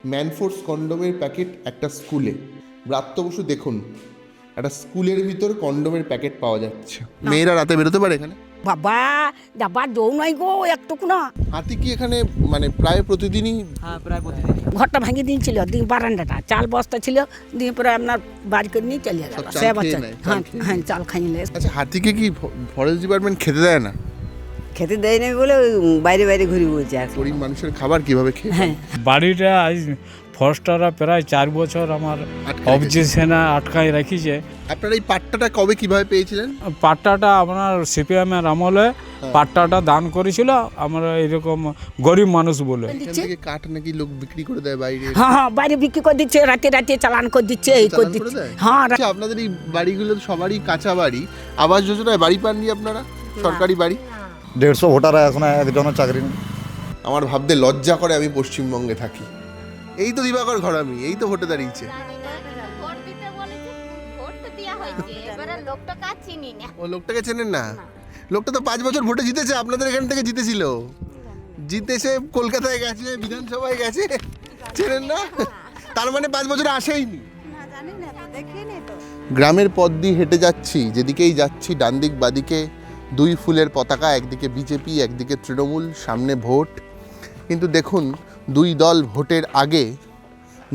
Manforce কন্ডোমের packet একটা স্কুলে। ব্রাত্য বসু দেখুন, একটা স্কুলের ভিতর কন্ডোমের প্যাকেট পাওয়া যাচ্ছে। মেয়েরা রাতে বেরোতে পারে এখানে? বাবা যাবার দৌ নাই গো একটুকু না। হাতি কি এখানে মানে প্রায় প্রতিদিনই? হ্যাঁ, প্রায় প্রতিদিন। ঘরটা ভাঙিয়ে দিয়েছিল, দিয়ে বারান্দাটা চাল বস্তা ছিল, দিয়ে পরে আপনার বাড়ি করে নিয়ে চলে গেল। সব চাল সে খেয়ে বাচ্চা নেয়, চাল হ্যাঁ খেয়ে হ্যাঁ চাল খাইয়ে নেয়। আচ্ছা, হাতিকে কি ফরেস্ট ডিপার্টমেন্ট খেতে দেয় না? খেতে দেয় না বলে ওই বাইরে বাইরে ঘুরে বলছে আর কি। গরিব মানুষের খাবার কিভাবে খেয়ে? হ্যাঁ বাড়িটা আজ ফরেস্টাররা প্রায় 4 বছর আমার আটকে অবজেকশনে আটকায় রাখিছে। আপনারা এই পাট্টাটা কবে কিভাবে পেয়েছিলেন? পাট্টাটা আপনার সিপিএমের আমলে পাট্টাটা দান করেছিল আমরা এরকম গরিব মানুষ বলে। এখান থেকে কাঠ নাকি লোক বিক্রি করে দেয় বাইরে? হ্যাঁ হ্যাঁ বাইরে বিক্রি করে দিচ্ছে, রাতে রাতে চালান করে দিচ্ছে, এই করে চালান করে দিচ্ছে। দেয়? হ্যাঁ আচ্ছা, আপনাদের এই বাড়িগুলো তো সবারই কাঁচা বাড়ি। আবাস যোজনায় বাড়ি পাননি আপনারা? সরকারি বাড়ি? 150 ভোটার এখন একজনের চাকরি নেই। আমার ভাবতে লজ্জা করে আমি পশ্চিমবঙ্গে থাকি। এই তো দিবাকর ঘরামি, এই তো ভোটে দাঁড়িয়েছে। ভোট দিতে বলেছে, ভোট তো দেওয়া হয়েছে, এবারে লোকটা কাজ চিনি না। ও লোকটাকে চেনেন না? লোকটা তো 5 বছর ভোটে জিতেছে, আপনাদের এখান থেকে জিতেছিল। জিতেছে, কলকাতায় গেছে, বিধানসভায় গেছে, চেনেন না? তার মানে 5 বছরে আসেইনি। গ্রামের পথ দিয়ে হেঁটে যাচ্ছি, যেদিকেই যাচ্ছি ডান দিক বাদিকে 2 ফুলের পতাকা, একদিকে বিজেপি একদিকে তৃণমূল, সামনে ভোট। কিন্তু দেখুন, 2 দল ভোটের আগে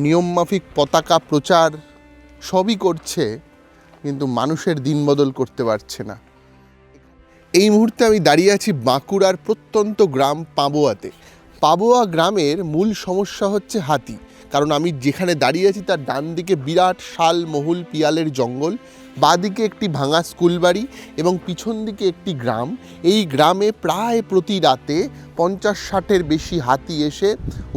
নিয়মমাফিক পতাকা প্রচার সবই করছে, কিন্তু মানুষের দিন বদল করতে পারছে না। এই মুহূর্তে আমি দাঁড়িয়ে আছি বাঁকুড়ার প্রত্যন্ত গ্রাম পাবোয়াতে। পাবোয়া গ্রামের মূল সমস্যা হচ্ছে হাতি। কারণ আমি যেখানে দাঁড়িয়ে আছি তার ডান দিকে বিরাট শাল মহুল পিয়ালের জঙ্গল, বাঁদিকে একটি ভাঙা স্কুল বাড়ি এবং পিছন দিকে একটি গ্রাম। এই গ্রামে প্রায় প্রতি রাতে 50-60-এর বেশি হাতি এসে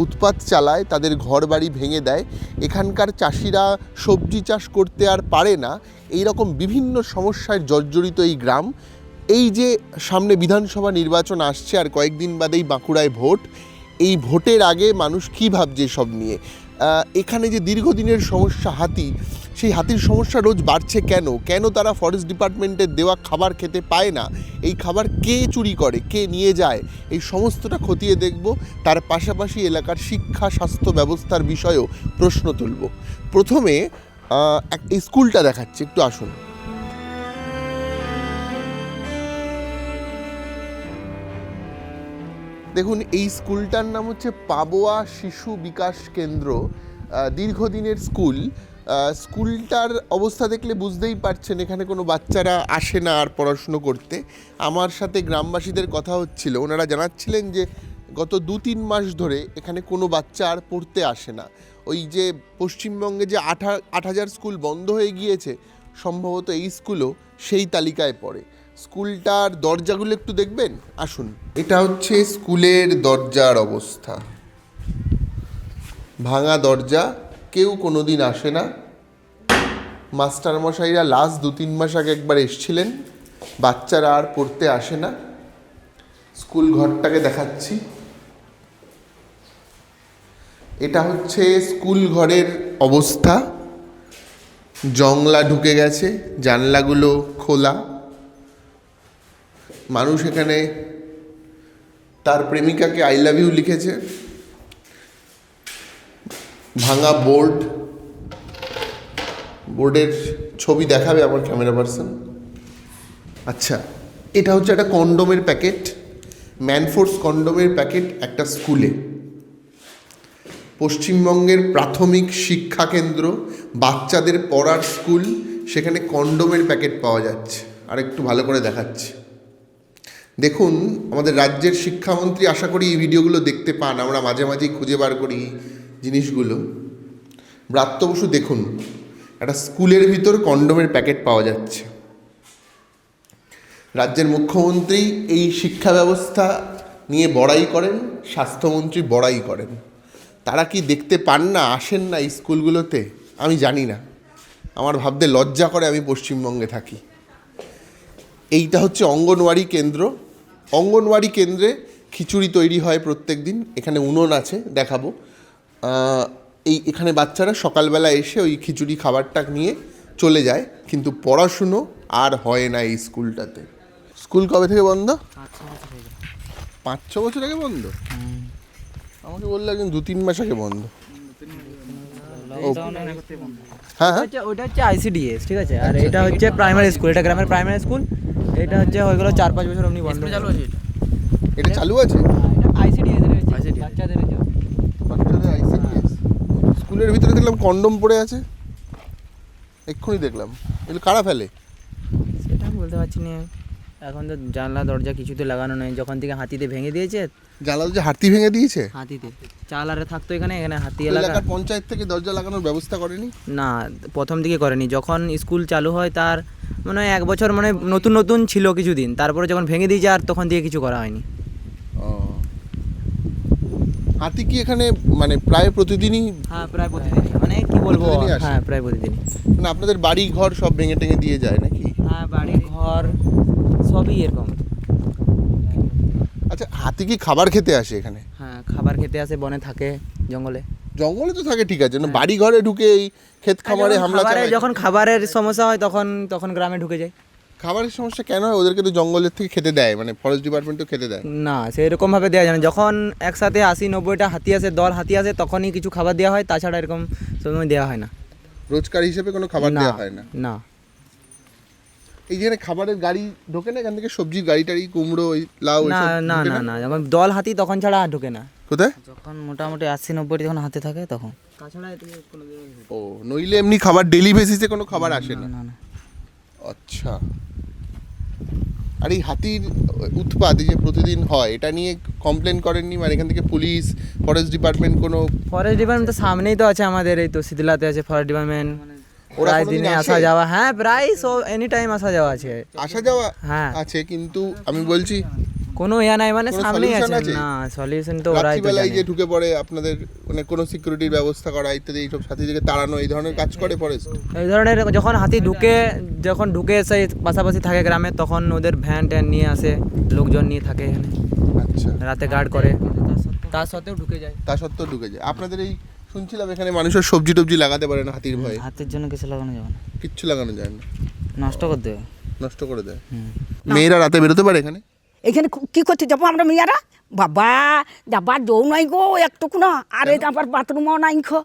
উৎপাত চালায়, তাদের ঘর বাড়ি ভেঙে দেয়। এখানকার চাষিরা সবজি চাষ করতে আর পারে না। এই রকম বিভিন্ন সমস্যায় জর্জরিত এই গ্রাম। এই যে সামনে বিধানসভা নির্বাচন আসছে, আর কয়েকদিন বাদেই বাঁকুড়ায় ভোট। এই ভোটের আগে মানুষ কী ভাবছে সব নিয়ে? এখানে যে দীর্ঘদিনের সমস্যা হাতি, সেই হাতির সমস্যা রোজ বাড়ছে কেন? কেন তারা ফরেস্ট ডিপার্টমেন্টের দেওয়া খাবার খেতে পায় না? এই খাবার কে চুরি করে, কে নিয়ে যায়? এই সমস্তটা খতিয়ে দেখব। তার পাশাপাশি এলাকার শিক্ষা স্বাস্থ্য ব্যবস্থার বিষয়েও প্রশ্ন তুলব। প্রথমে এই স্কুলটা দেখাচ্ছি, একটু আসুন। দেখুন, এই স্কুলটার নাম হচ্ছে পাবোয়া শিশু বিকাশ কেন্দ্র, দীর্ঘদিনের স্কুল। স্কুলটার অবস্থা দেখলে বুঝতেই পারছেন এখানে কোনো বাচ্চারা আসে না আর পড়াশুনো করতে। আমার সাথে গ্রামবাসীদের কথা হচ্ছিল, ওনারা জানাচ্ছিলেন যে গত 2-3 মাস ধরে এখানে কোনো বাচ্চা আর পড়তে আসে না। ওই যে পশ্চিমবঙ্গে যে 8,000 স্কুল বন্ধ হয়ে গিয়েছে, সম্ভবত এই স্কুলও সেই তালিকায় পড়ে। স্কুলটার দরজাগুলো একটু দেখবেন, আসুন। এটা হচ্ছে স্কুলের দরজার অবস্থা। ভাঙা দরজা, কেউ কোনো দিন আসে না। মাস্টারমশাইরা লাস্ট 2-3 মাস আগে একবার এসছিলেন, বাচ্চারা আর পড়তে আসে না। স্কুল ঘরটাকে দেখাচ্ছি। এটা হচ্ছে স্কুল ঘরের অবস্থা। জংলা ঢুকে গেছে, জানলাগুলো খোলা। মানুষ এখানে তার প্রেমিকাকে আই লাভ ইউ লিখেছে। ভাঙা বোর্ডের ছবি দেখাবে আমার ক্যামেরা পার্সন। আচ্ছা, এটা হচ্ছে একটা কন্ডোমের প্যাকেট, ম্যানফোর্স কন্ডোমের প্যাকেট একটা স্কুলে। পশ্চিমবঙ্গের প্রাথমিক শিক্ষা কেন্দ্র, বাচ্চাদের পড়ার স্কুল, সেখানে কন্ডোমের প্যাকেট পাওয়া যাচ্ছে। আর একটু ভালো করে দেখাচ্ছি। দেখুন, আমাদের রাজ্যের শিক্ষামন্ত্রী আশা করি এই ভিডিওগুলো দেখতে পান, আমরা মাঝে মাঝেই খুঁজে বার করি জিনিসগুলো। ব্রাত্য বসু দেখুন, একটা স্কুলের ভিতর কন্ডোমের প্যাকেট পাওয়া যাচ্ছে। রাজ্যের মুখ্যমন্ত্রী এই শিক্ষা ব্যবস্থা নিয়ে বড়াই করেন, স্বাস্থ্যমন্ত্রী বড়াই করেন। তারা কি দেখতে পান না, আসেন না এই স্কুলগুলোতে? আমি জানি না, আমার ভাবতে লজ্জা করে আমি পশ্চিমবঙ্গে থাকি। এইটা হচ্ছে অঙ্গনওয়াড়ি কেন্দ্র। অঙ্গনওয়াড়ি কেন্দ্রে খিচুড়ি তৈরি হয় প্রত্যেক দিন। এখানে উনুন আছে, দেখাবো। এখানে বাচ্চারা সকালবেলা এসে ওই খিচুড়ি খাবারটা নিয়ে চলে যায়, কিন্তু পড়াশুনো আর হয় না এই স্কুলটাতে। স্কুল কবে থেকে বন্ধ? 5-6 বছর আগে বন্ধ। আমাকে বললো একদিন 2-3 মাস আগে বন্ধ। হ্যাঁ হ্যাঁ ওটা হচ্ছে আইসিডিএস, ঠিক আছে, আর এটা হচ্ছে প্রাইমারি স্কুল, এটা গ্রামের প্রাইমারি স্কুল। এটা হচ্ছে হয়ে গেল 4-5 বছর এমনি বন্ধ চালু আছে। এটা চালু আছে আইসিডিএস বাচ্চাদের জন্য। বাচ্চাদের ICDS স্কুলের ভিতরে দেখলাম কন্ডম পড়ে আছে, এক্ষুনি দেখলাম। এগুলো কারা ফেলে? সেটা বলতে পারছি না, এখন তো জানলা দরজা কিছুতে লাগানো নেই, যখন থেকে হাতিতে ভেঙে দিয়েছে। জানলা যে হাতি ভেঙে দিয়েছে? হাতিতে চাল আরে থাকতো এখানে হাতি এলাকা। এলাকার পঞ্চায়েত থেকে দরজা লাগানোর ব্যবস্থা করেনি? না, প্রথম দিকে করেনি, যখন স্কুল চালু হয় তার মনে হয় 1 বছর মানে নতুন নতুন ছিল কিছুদিন, তারপরে যখন ভেঙে দিয়েছে আর তখন দিয়ে কিছু করা হয়নি। ও, হাতি কি এখানে মানে প্রায় প্রতিদিনই? হ্যাঁ, প্রায় প্রতিদিনই, মানে কি বলবো, প্রতিদিনই আসে? হ্যাঁ প্রায় প্রতিদিনই। মানে আপনাদের বাড়ি ঘর সব ভেঙে টেঙে দিয়ে যায় নাকি? হ্যাঁ, বাড়ি ঘর সবই এরকম। আচ্ছা, হাতি কি খাবার খেতে আসে এখানে? হ্যাঁ, খাবার খেতে আসে, বনে থাকে, জঙ্গলে। জঙ্গলে তো থাকে ঠিক আছে, না বাড়ি ঘরে ঢুকে এই ক্ষেত খামারে হামলা চালায়? যখন খাবারের সমস্যা হয় তখন গ্রামে ঢুকে যায়। খাবারের সমস্যা কেন হয়? ওদেরকে তো জঙ্গলের থেকে খেতে দেয়, মানে ফরেস্ট ডিপার্টমেন্ট তো খেতে দেয় না, সেরকম ভাবে দেওয়া যায় না। যখন একসাথে 80-90টা হাতি আসে, দল হাতি আসে, তখনই কিছু খাবার দেওয়া হয়, তাছাড়া এরকম সময় দেওয়া হয় না। রোজকার হিসেবে কোনো খাবার দেওয়া হয় না? না। এই যেখানে খাবারের গাড়ি ঢোকে না এখান থেকে, সবজির গাড়ি টাড়ি, কুমড়ো, ওই লাউ না এসব না ঢোকে না না, যখন দল হাতি তখন ছাড়া আর ঢোকে না। কোথায়? যখন মোটামুটি 80-90 যখন হাতে থাকে তখন, তাছাড়া কোনো ও, নইলে এমনি খাবার ডেলি বেসিসে কোনো খাবার আসে না? না না। আচ্ছা। আর এই হাতির উৎপাত এই যে প্রতিদিন হয়, এটা নিয়ে কমপ্লেন করেননি? মানে এখান থেকে পুলিশ, ফরেস্ট ডিপার্টমেন্ট কোনো? ফরেস্ট ডিপার্টমেন্ট তো সামনেই তো আছে আমাদের, এই তো শীতলাতে আছে ফরেস্ট ডিপার্টমেন্ট। ওরা প্রায় কোনোদিন দিনে আসে? আসা যাওয়া, হ্যাঁ প্রায় সব এনি টাইম আসা যাওয়া আছে। আসা যাওয়া হ্যাঁ আছে, কিন্তু আমি বলছি কোনো ইয়া নাই, মানে কোনো সামনেই solution আছে। আছে? না, সলিউশন তো ওরাই তো রাত্রিবেলায় যে জানে। ঢুকে পড়ে আপনাদের, মানে কোনো সিকিউরিটির ব্যবস্থা করা ইত্যাদি, এইসব সাথীদেরকে তাড়ানো, এই ধরনের কাজ করে ফরেস্ট? এই ধরনের যখন হাতি ঢুকে সেই পাশাপাশি থাকে গ্রামে, তখন ওদের ভ্যান ট্যান নিয়ে আসে, লোকজন নিয়ে থাকে এখানে, আচ্ছা, রাতে গার্ড করে, তার সত্ত্বেও ঢুকে যায়। তা সত্ত্বেও ঢুকে যায়। আপনাদের এই শুনছিলাম এখানে মানুষের সবজি টবজি লাগাতে পারে না হাতির ভয়ে? হাতের জন্য কিছু লাগানো যাবে না, কিচ্ছু লাগানো যায় না, নষ্ট করে দেবে। নষ্ট করে দেয়। মেয়েরা রাতে বেরোতে পারে এখানে? এখানে কি করতে যাবো আমরা মেয়েরা? বাবা যাবার জৌ নাই গো একটুকু না, আরে আবার বাথরুমও নাই খো,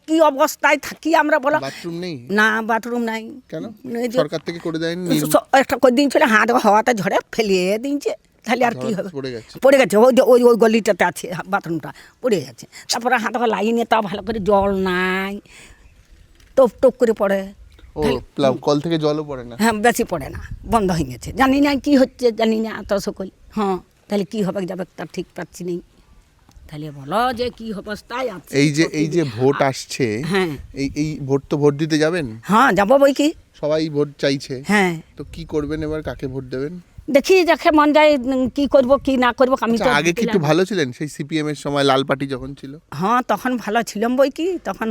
কি অবস্থায় থাকি আমরা বলো? বাথরুম নেই? না, বাথরুম নাই। কেন? এই যে সরকার থেকে করে দেয়নি? একটা করে দিয়েছিল, হাত হাওয়াটা ঝড়ে ফেলিয়ে দিয়েছে, তাহলে আর কি হবে? পড়ে গেছে? পড়ে গেছে, ওই যে ওই ওই গলিটাতে আছে বাথরুমটা, পড়ে গেছে। তারপরে হাত লাইনে তা ভালো করে জল নাই, টপ টপ করে পড়ে। ও, কল থেকে জলও পড়ে না? হ্যাঁ, বেশি পড়ে না, বন্ধ হয়ে গেছে। জানি না কি হচ্ছে, জানি না এত সকল। হ্যাঁ, তাহলে কি হবে যাবে তার ঠিক পাচ্ছি নেই। তাহলে বলো যে কি অবস্থায় আছে। এই যে ভোট আসছে, হ্যাঁ এই ভোট দিতে যাবেন? হ্যাঁ, যাবো বই কি। সবাই ভোট চাইছে, হ্যাঁ, তো কি করবেন এবার? কাকে ভোট দেবেন? দেখি যাকে মন যায় কি করব কি না করব। আমি তো আচ্ছা, আগে কি একটু ভালো ছিলেন সেই সিপিএম এর সময়, লাল পার্টি যখন ছিল? হ্যাঁ, তখন ভালো ছিলাম বই কি, তখন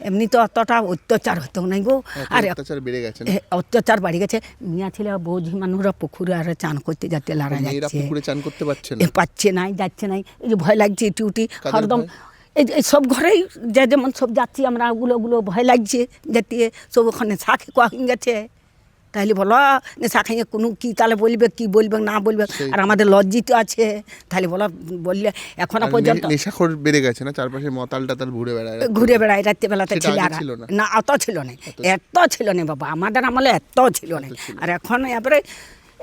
এমনি তো অতটা অত্যাচার হতো নাই গো। আর অত্যাচার বেড়ে গেছে না? অত্যাচার বাড়ি গেছে। মিয়া ছেলে বৌঝি মানুষরা পুকুরে আর চান করতে যাতে লড়া মেয়েরা যাচ্ছে, পুকুরে চান করতে পারছে না? পাচ্ছে নাই, যাচ্ছে নাই। এই যে ভয় লাগছে টিউটি কাদের হরদম। ভয়? এই সব ঘরেই যে যেমন সব যাচ্ছি আমরা, ওগুলো ভয় লাগছে যাতে সব ওখানে শাখে কোয়া হয়ে গেছে। তাহলে বলো নেশা খাইয়ে কোনো কি তাহলে বলবে, কি বলবে না বলবে। আর আমাদের লজ্জিত আছে, তাহলে বলো বললে এখনো পর্যন্ত নেশাখোর বেড়ে গেছে না, চারপাশে মতাল টাতাল ঘুরে বেড়ায়? ঘুরে বেড়ায় রাত্রিবেলাতে সেটা ছিল। আগে আর ছিল না? না, অত ছিল না, এত ছিল না বাবা, আমাদের আমলে এত ছিল না। আর এখন এবারে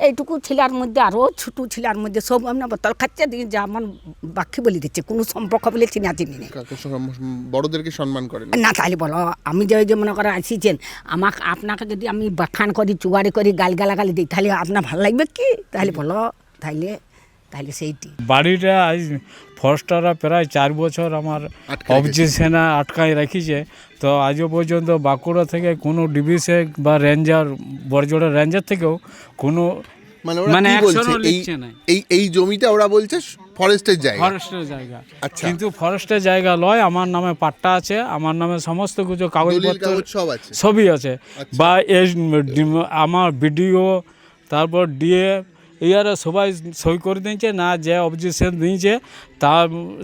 এইটুকু ছেলের মধ্যে আরও ছোটো ছেলের মধ্যে সব আমরা বোতল খাচ্ছে দিয়ে যেমন বাকি বলে দিচ্ছে, কোনো সম্পর্ক বলে চিনা চিনি নেই। বড়দেরকে সম্মান করেন না, তাহলে বলো আমি যে মনে করে আসিছেন, আপনাকে যদি আমি বাখান করি, চুয়ারি করি, গালাগালি দিই, তাহলে আপনার ভালো লাগবে কি? তাহলে বলো, তাহলে সেইটি। বাড়িটা আজ ফরেস্টাররা প্রায় 4 বছর আমার অবজেকশনে আটকায় রাখিছে, তো আজও পর্যন্ত বাঁকুড়া থেকে কোনো ডিভিসে বা রেঞ্জার, বড়জোড়া রেঞ্জার থেকেও কোনো মানে অ্যাকশনও নিচ্ছে না। এই জমিটা ওরা বলছে ফরেস্টের জায়গা। ফরেস্টের জায়গা, আচ্ছা। কিন্তু ফরেস্টের জায়গা লয়, আমার নামে পাট্টা আছে, আমার নামে সমস্ত কিছু কাগজপত্র সব আছে, সবই আছে। বা আমার বিডিও, তারপর ডিএ, ইয়ারা সবাই সই করে দিয়েছে, না যে অবজেকশন দিয়েছে তা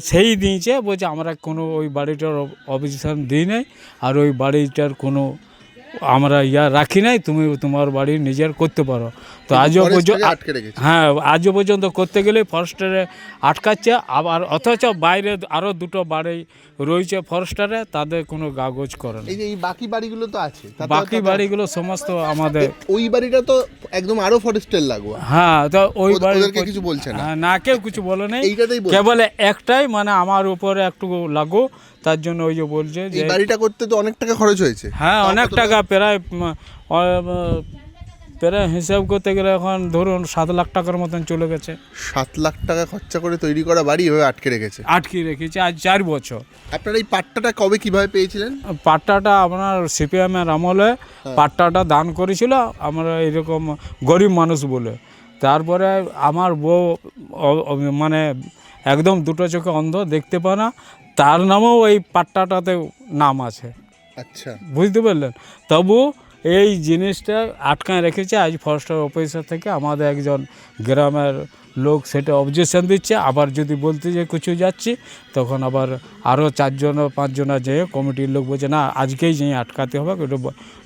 সেই দিয়েছে, বলছে আমরা কোনো ওই বাড়িটার অবজেকশন দিই নাই, আর ওই বাড়িটার কোনো আমরা রাখি নাই, তুমি তোমার বাড়ি নিজের করতে পারো। তো আজও পর্যন্ত আটকে রেখেছে। হ্যাঁ, আজও পর্যন্ত করতে গেলে ফরেস্টারে আটকাচ্ছে, আবার অথচ বাইরে আরও দুটো বাড়ি রয়েছে ফরেস্টারে, তাদের কোনো কাগজ করে না। এই যে এই বাকি বাড়িগুলো তো আছে, বাকি বাড়িগুলো সমস্ত আমাদের। ওই বাড়িটা তো একদম আরো ফরেস্টের লাগোয়া। হ্যাঁ, তো ওই বাড়ি ওদেরকে কিছু বলছে না? না, কেউ কিছু বলে নেই, এইটাতেই বলছে। কেবল একটাই মানে আমার উপরে একটু লাগো, তার জন্য ওই যে বলছে যে এই বাড়িটা করতে তো অনেক টাকা খরচ হয়েছে। হ্যাঁ, অনেক টাকা, প্রায় হিসাব করতে গেলে এখন ধরুন 7 লাখ টাকার মতন চলে গেছে। 7 লাখ টাকা খরচা করে তৈরি করা বাড়ি এভাবে আটকে রেখেছে। আটকে রেখেছে আজ 4 বছর। আপনারা এই পাট্টাটা কবে কিভাবে পেয়েছিলেন? পাট্টাটা আপনার সিপিএমের আমলে পাট্টাটা দান করেছিল আমরা এরকম গরিব মানুষ বলে। তারপরে আমার বউ মানে একদম দুটো চোখে অন্ধ, দেখতে পায় না, তার নামেও এই পাট্টাটাতে নাম আছে। আচ্ছা, বুঝতে পারলেন? তবু এই জিনিসটা আটকায় রেখেছে। আজ ফরেস্টার অফিসার থেকে আমাদের একজন গ্রামের লোক সেটা অবজেকশন দিচ্ছে, আবার যদি বলতে যে কিছু যাচ্ছি তখন আবার আরও 4-5 যেয়ে কমিটির লোক বলছে না আজকেই যেয়ে আটকাতে হবে, ওটা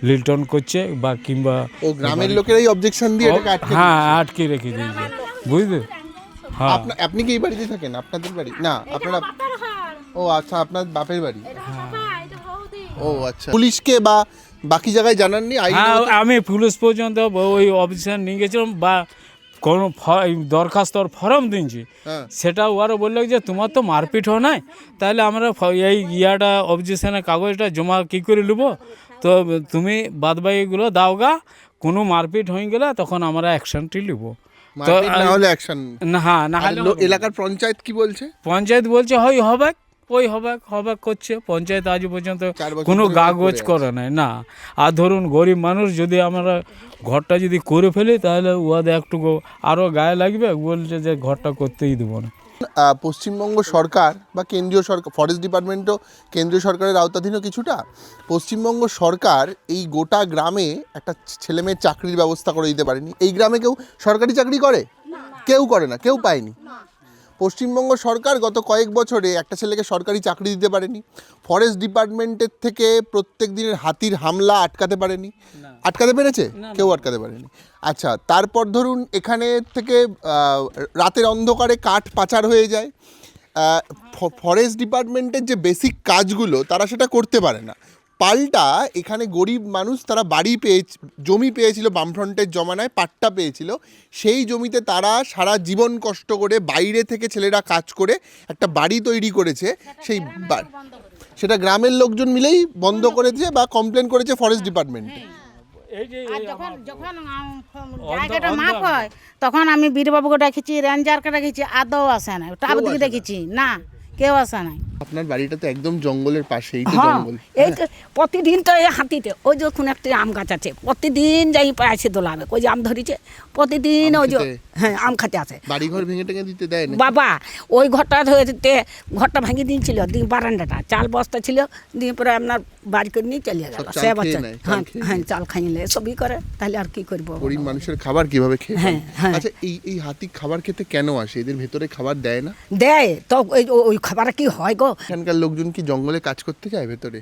লিল্টন করছে বা কিংবা ও গ্রামের লোকেরাই অবজেকশন দিয়ে এটাকে আটকে হ্যাঁ আটকে রেখে দিয়েছে, বুঝলে? হ্যাঁ, আপনি কি এই বাড়িতে থাকেন? আপনাদের বাড়ি না, আপনারা? ও আচ্ছা, আপনার বাপের বাড়ি। ও আচ্ছা, পুলিশকে বা বাকি জায়গায় জানাননি? হ্যাঁ, আমি পুলিশ পর্যন্ত ওই অবজেকশন নিয়ে গেছিলাম বা কোনো দরখাস্তর ফর্ম দিয়েছি, হ্যাঁ। সেটা ওরা বললো যে তোমার তো মারপিট হয় নাই, তাহলে আমরা এই অবজেকশনের কাগজটা জমা কী করে নেবো, তো তুমি বাদবাকিগুলো দাও গা, কোনো মারপিট হয়ে গেলে তখন আমরা অ্যাকশনটি নেবো। তো মারপিট না হলে অ্যাকশন। না, হ্যাঁ, না হলে এলাকার পঞ্চায়েত কি বলছে? পঞ্চায়েত বলছে হবে করছে। পঞ্চায়েত আজ পর্যন্ত 4 বছর কোনো ধরে কাগজ করে নাই না। আর ধরুন গরিব মানুষ যদি আমরা ঘরটা যদি করে ফেলি তাহলে ওদের একটু আরও গায়ে লাগবে, বলছে যে ঘরটা করতেই দেবো না। পশ্চিমবঙ্গ সরকার বা কেন্দ্রীয় সরকার, ফরেস্ট ডিপার্টমেন্টও কেন্দ্রীয় সরকারের আওতাধীনও কিছুটা। পশ্চিমবঙ্গ সরকার এই গোটা গ্রামে একটা ছেলেমেয়ের চাকরির ব্যবস্থা করে দিতে পারেনি। এই গ্রামে কেউ সরকারি চাকরি করে? কেউ করে না, কেউ পায়নি। পশ্চিমবঙ্গ সরকার গত কয়েক বছরে একটা ছেলেকে সরকারি চাকরি দিতে পারেনি। ফরেস্ট ডিপার্টমেন্টের থেকে প্রত্যেক দিনের হাতির হামলা আটকাতে পারেনি। আটকাতে পেরেছে? কেউ আটকাতে পারেনি। আচ্ছা, তারপর ধরুন এখানে থেকে রাতের অন্ধকারে কাঠ পাচার হয়ে যায়। ফরেস্ট ডিপার্টমেন্টের যে বেসিক কাজগুলো তারা সেটা করতে পারে না। পাল্টা এখানে গরিব মানুষ তারা জমি পেয়েছিল, বামফ্রন্টের জমানায় পাট্টা পেয়েছিল, সেই জমিতে তারা সারা জীবন কষ্ট করে বাইরে থেকে ছেলেরা কাজ করে একটা বাড়ি তৈরি করেছে। সেটা গ্রামের লোকজন মিলেই বন্ধ করেছে বা কমপ্লেন করেছে ফরেস্ট ডিপার্টমেন্টে। আর যখন জায়গাটা মাপ হয় তখন আমি বীরবাবুকে ডাকিছি, রেঞ্জারকে ডাকিছি, আদৌ আসে না। টাবদিকে দেখেছি না, কেউ আসে নাই। আপনার বাড়িটা তো একদম জঙ্গলের পাশে, এই তো হ্যাঁ, জঙ্গল। এই তো প্রতিদিন তো এই হাতিতে ওই যখন একটা আম গাছ আছে, প্রতিদিন যাই পাশে দোলাবে, ওই যে আম ধরেছে প্রতিদিন, ওই যে হ্যাঁ আম খাতে আছে। বাড়িঘর ভেঙে টেঙে দিতে দেয় না বাবা, ওই ঘরটা ধরতে ঘরটা ভেঙে দিয়েছিল, দিয়ে বারান্দাটা চাল বস্তা ছিল, দিয়ে পরে আপনার বাড়ি করে নিয়ে চলে গেল। চাল সে খেয়ে বাচ্চা নেয়, হ্যাঁ হ্যাঁ চাল খাইলে সবই করে, তাহলে আর কি করবো? গরিব মানুষের খাবার কিভাবে খেয়ে হ্যাঁ, হ্যাঁ। আচ্ছা, এই হাতি খাবার খেতে কেন আসে? এদের ভেতরে খাবার দেয় না? দেয় তো, ওই খাবার কি হয় গো? এখানকার লোকজন কি জঙ্গলে কাজ করতে যায় ভেতরে?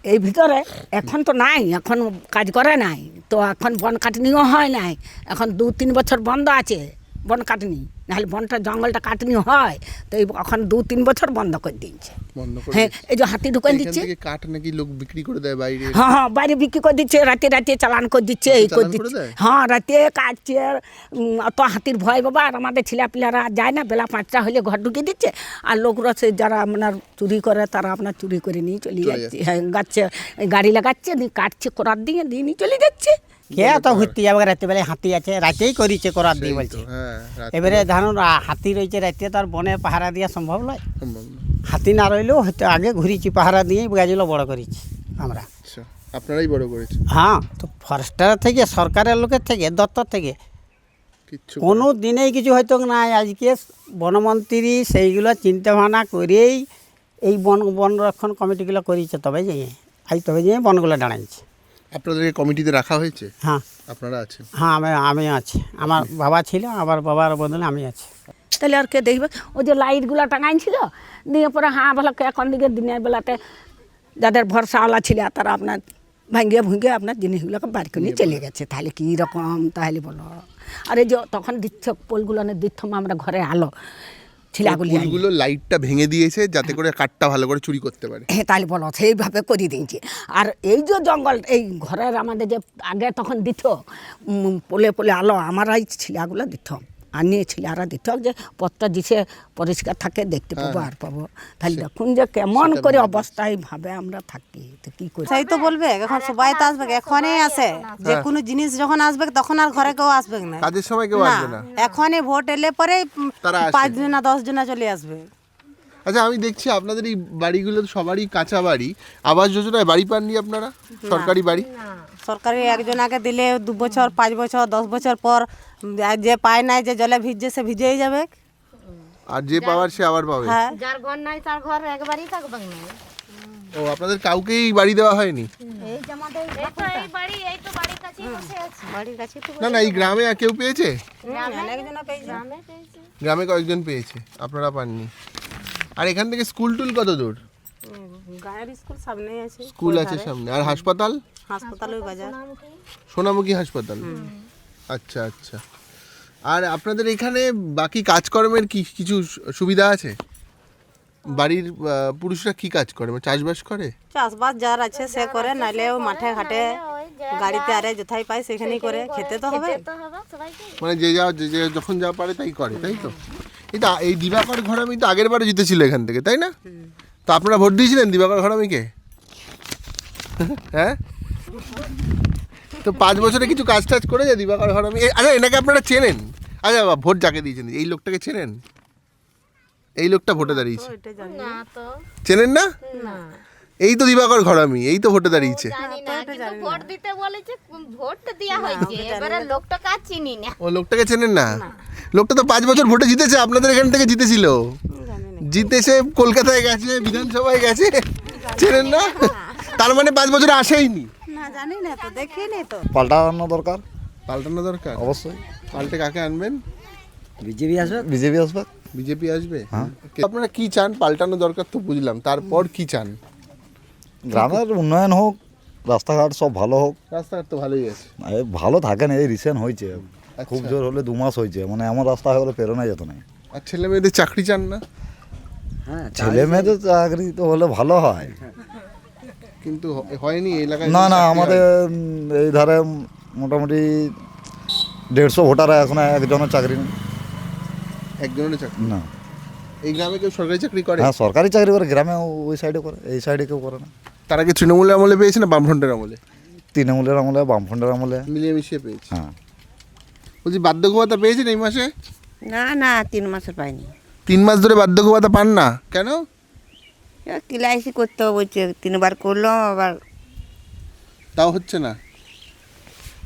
এই ভিতরে এখন তো নাই, এখন কাজ করে নাই তো, এখন বন কাটনিও হয় নাই, এখন 2-3 বছর বন্ধ আছে বন কাটনি, নাহলে বনটা জঙ্গলটা কাটনি হয় তো এখন 2-3 বছর বন্ধ করে দিচ্ছে। বন্ধ করে হ্যাঁ, এই যে হাতি ঢুকাই এখান দিচ্ছে। থেকে কাঠ নাকি লোক বিক্রি করে দেয় বাইরে? হ্যাঁ হ্যাঁ, বাইরে বিক্রি করে দিচ্ছে, রাতে রাতে চালান করে দিচ্ছে, এই করে চালান করে দিচ্ছে। দেয়? হ্যাঁ, রাতে কাটছে, অত হাতির ভয় বাবা। আর আমাদের ছেলেপিলারা যায় না, বেলা 5টা হলে ঘর ঢুকিয়ে দিচ্ছে, আর লোকরা সে যারা আপনার চুরি করে তারা আপনার চুরি করে নিয়ে চলে যাচ্ছে। হ্যাঁ, গাড়ি লাগাচ্ছে, দিয়ে কাটছে করার দিয়ে নিয়ে চলে যাচ্ছে। কে তো ঘুরতে যাবে, রাত্রিবেলায় হাতি আছে, রাতেই করিছে করার দিয়ে বলছে। হ্যাঁ, রাতে এবারে ধরুন হাতি রয়েছে, রাতে তার বনে পাহারা দেওয়া সম্ভব নয়। সম্ভব না। হাতি না রইলেও হয়তো আগে ঘুরিছি, পাহারা দিয়েই গাছগুলো বড় করেছি আমরা। আচ্ছা, আপনারাই বড় করেছেন? হ্যাঁ, তো ফরেস্টার থেকে, সরকারের লোকের থেকে, দপ্তর থেকে কিচ্ছু কোনো দিনেই কিছু হয়তো নাই। আজকে বনমন্ত্রী সেইগুলো চিন্তা ভাবনা করেই এই বন রক্ষণ কমিটিগুলো করেছে, তবে যেয়ে বনগুলো দাঁড়াইছে। আপনাদেরকে কমিটিতে রাখা হয়েছে? হ্যাঁ আপনারা আছেন? হ্যাঁ, আমি আছি, আমার বাবা ছিল, আমার বাবার বদলে আমি আছি। তাহলে আর কে দেখবে? ওই যে লাইটগুলো টাঙাইছিল, দিয়ে পরে হ্যাঁ ভালো এখন দিকে দিনের বেলাতে যাদের ভরসাওয়ালা ছিল তারা আপনার ভাঙ্গিয়ে ভুঙ্গিয়ে আপনার জিনিসগুলোকে বার করে নিয়ে চলে গেছে। তাহলে কী রকম তাহলে বলো। আর এই যে তখন দিচ্ছ পোলগুলো দিচ্ছম আমরা ঘরে আলো ছিলাগুলি পোলগুলো লাইটটা ভেঙে দিয়েছে যাতে করে কাঠটা ভালো করে চুরি করতে পারে। হ্যাঁ তাহলে বলো সেইভাবে করে দিয়েছি। আর এই যে জঙ্গল এই ঘরের আমাদের যে আগে তখন দিত পোলে পোলে আলো আমারাই ছিলাগুলো দিত আর নিয়ে ছিলারা দিত যে পথটা দিছে পরিষ্কার থাকে দেখতে পাবো আর পাবো। তাহলে দেখুন যে কেমন করে অবস্থায় ভাবে আমরা থাকি, তো কী করি। সেই তো বলবে এখন সবাই তো আসবে, এখনই আসে যে কোনো জিনিস যখন আসবে তখন আর ঘরে কেউ আসবে না, কাজের সময় কেউ আসবে না। এখনই ভোট এলে পরে তারা আসে। 5 জনা 10 জনা চলে আসবে। আচ্ছা আমি দেখছি আপনাদের এই বাড়িগুলো সবারই কাঁচা বাড়ি, আবাস যোজনায় বাড়ি পাননি আপনারা? সরকারি বাড়ি সরকারি একজন আগে দিলে 2 বছর 5 বছর 10 বছর পর যে পায় নাই, যে জলে ভিজছে সে ভিজেই যাবে, আর যে পাওয়ার সে আবার পাবে। হ্যাঁ যার ঘর নাই তার ঘর একবারই থাকবে না। ও আপনাদের কাউকেই বাড়ি দেওয়া হয়নি? এই যে আমাদের এই তো এই বাড়ি, এই তো বাড়ির কাছেই বসে আছে। বাড়ির কাছে তো না না, এই গ্রামে আর কেউ পেয়েছে? অনেকজনা পেয়েছে। গ্রামে পেয়েছে। গ্রামে কয়েকজন পেয়েছে, আপনারা পাননি। আর এখান থেকে স্কুল টুল কত দূর? গায়ের স্কুল সামনেই আছে, স্কুল আছে সামনে। আর হাসপাতাল? হাসপাতাল ওই বাজার। সোনামুখী হাসপাতাল। আচ্ছা আচ্ছা। আর আপনাদের এখানে বাকি কাজকর্মের কি কিছু সুবিধা আছে? বাড়ির পুরুষরা কি কাজ করে, মানে চাষবাস করে? চাষবাস যার আছে সে করে, নাইলে ও মাঠে ঘাটে গাড়িতে আরে যথাই পায় সেখানেই করে, খেতে তো হবে। তো হবে সবাইকে। মানে যে যখন যা পারে তাই করে, তাই তো? এটা এই দিবাকর ঘরামি তো আগের বারে জিতেছিল এখান থেকে, তাই না? তো আপনারা ভোট দিয়েছিলেন দিবাকর ঘরামিকে? হ্যাঁ, তো 5 বছরে কিছু কাজ টাজ করে যায় দিবাকর ঘরামি? আচ্ছা এনাকে আপনারা চেনেন? আচ্ছা ভোট যাকে দিয়েছেন এই লোকটাকে চেনেন? এই লোকটা ভোটে দাঁড়িয়েছে, না তো চেনেন না? এই তো দিবাকর ঘরামি, এই তো ভোটে দাঁড়িয়েছে। জানি না, কিন্তু ভোট দিতে বলেছে, ভোট তো দেওয়া হয়েছে, এবারে লোকটা কাজ চিনি না। ও লোকটাকে চেনেন না? লোকটা তো 5 বছর ভোটে জিতেছে, আপনাদের এখান থেকে জিতেছিল, জিতেছে, কলকাতায় গেছে, বিধানসভায় গেছে, চেনেন না? তার মানে 5 বছরে আসেইনি। না জানি না তো, দেখিনি তো। পাল্টানো দরকার, পাল্টানো দরকার অবশ্যই। পাল্টে কাকে আনবেন? বিজেপি আসবে। বিজেপি আসবে। বিজেপি আসবে? আপনারা কি চান? পাল্টানো দরকার তো বুঝলাম, তারপর কি চান? গ্রামের উন্নয়ন হোক, রাস্তাঘাট সব ভালো হোক। রাস্তাঘাট তো ভালোই আছে। এই ভালো থাকে না, এই রিসেন্ট হয়েছে, খুব আচ্ছা। জোর হলে 2 মাস হয়েছে, মানে এমন রাস্তা হয়ে গেলে পেরোনো যেত না। আর ছেলে মেয়েদের চাকরি চান না? ছেলে মেয়েদের চাকরি তো হলে ভালো হয়। কিন্তু হয়নি এই এলাকায়। না না, চাকরি আমাদের হয়। এই ধারে মোটামুটি 150 ভোটার এখন একজনের চাকরি নেই। একজনের চাকরি না। এই গ্রামে কেউ সরকারি চাকরি করে? হ্যাঁ সরকারি চাকরি করে, গ্রামে ওই সাইডে করে, এই সাইডে কেউ করে না। তার আগে তৃণমূলের আমলে পেয়েছে না বামফ্রন্টের আমলে? তৃণমূলের আমলে, বামফ্রন্টের আমলে। মিলিয়ে মিশিয়ে পেয়েছে। হ্যাঁ। বলছি বার্ধক্য ভাতা পেয়েছেন এই মাসে? না না 3 মাসের পাইনি। 3 মাস ধরে বার্ধক্য ভাতা পান না কেন? কিলাইসি করতে হবে বলছে, 3বার করলাম আবার। তাও হচ্ছে না।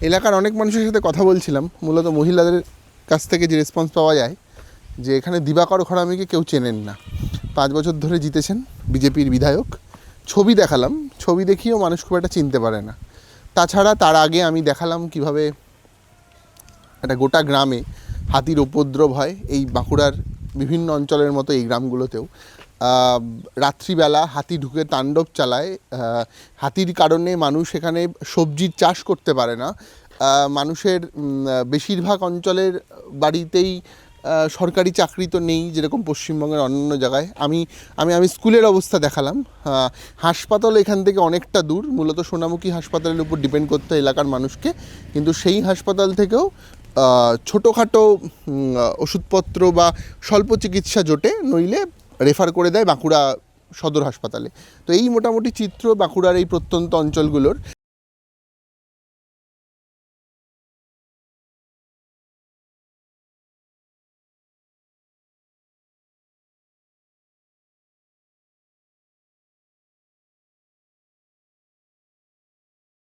এলাকার অনেক মানুষের সাথে কথা বলছিলাম, মূলত মহিলাদের কাছ থেকে যে রেসপন্স পাওয়া যায় যে এখানে দিবাকর ঘরামিকে কেউ চেনেন না। 5 বছর ধরে জিতেছেন বিজেপির বিধায়ক, ছবি দেখালাম, ছবি দেখিয়েও মানুষ খুব একটা চিনতে পারে না। তাছাড়া তার আগে আমি দেখালাম কিভাবে একটা গোটা গ্রামে হাতির উপদ্রব হয়, এই বাঁকুড়ার বিভিন্ন অঞ্চলের মতো এই গ্রামগুলোতেও রাত্রিবেলা হাতি ঢুকে তাণ্ডব চালায়। হাতির কারণে মানুষ এখানে সবজির চাষ করতে পারে না। মানুষের বেশিরভাগ অঞ্চলের বাড়িতেই সরকারি চাকরি তো নেই যেরকম পশ্চিমবঙ্গের অন্যান্য জায়গায়। আমি স্কুলের অবস্থা দেখালাম। হাসপাতাল এখান থেকে অনেকটা দূর, মূলত সোনামুখী হাসপাতালের উপর ডিপেন্ড করতে এলাকার মানুষকে, কিন্তু সেই হাসপাতাল থেকেও ছোটোখাটো ওষুধপত্র বা স্বল্প চিকিৎসা জোটে, নইলে রেফার করে দেয় বাঁকুড়া সদর হাসপাতালে। তো এই মোটামুটি চিত্র বাঁকুড়ার এই প্রত্যন্ত অঞ্চলগুলোর।